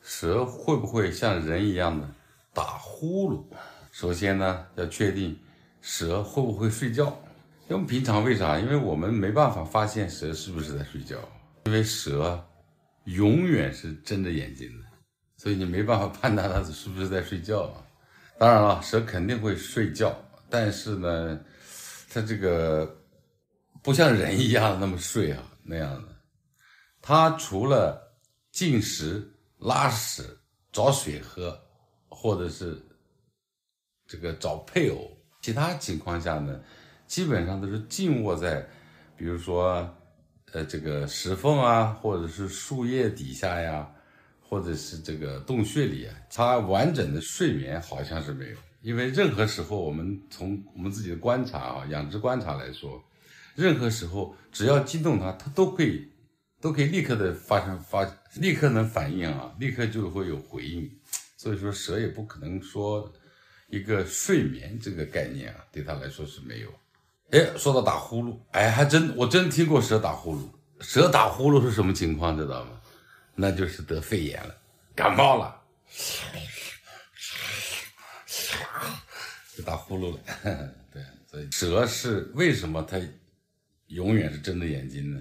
蛇会不会像人一样的打呼噜？首先呢，要确定蛇会不会睡觉。因为我们平常为啥？因为我们没办法发现蛇是不是在睡觉，因为蛇永远是睁着眼睛的，所以你没办法判断它是不是在睡觉啊。当然了，蛇肯定会睡觉，但是呢，它这个不像人一样那么睡啊那样的。它除了进食、拉屎、找水喝，或者是这个找配偶，其他情况下呢，基本上都是静卧在，比如说这个石缝啊，或者是树叶底下呀，或者是这个洞穴里啊，它完整的睡眠好像是没有。因为任何时候，我们从我们自己的观察啊，养殖观察来说，任何时候只要激动它都可以立刻的立刻能反应啊，立刻就会有回应。所以说蛇也不可能说一个睡眠这个概念啊，对它来说是没有。说到打呼噜，我真听过蛇打呼噜。蛇打呼噜是什么情况知道吗？那就是得肺炎了，感冒了，就打呼噜了。对，所以蛇是为什么它永远是睁着眼睛呢？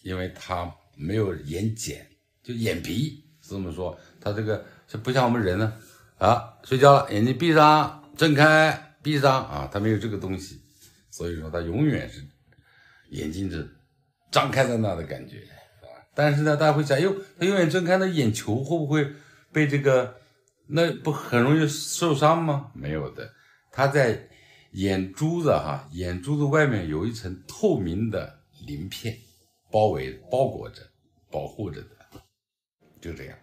因为它没有眼睑，就眼皮是这么说。它这个不像我们人呢，睡觉了，眼睛闭上，睁开，闭上啊，它没有这个东西，所以说它永远是眼睛是张开在那的感觉。但是呢，大家会想，它永远睁开，那眼球会不会被这个，那不很容易受伤吗？没有的，它在眼珠子外面有一层透明的鳞片，包裹着，保护着的，就这样。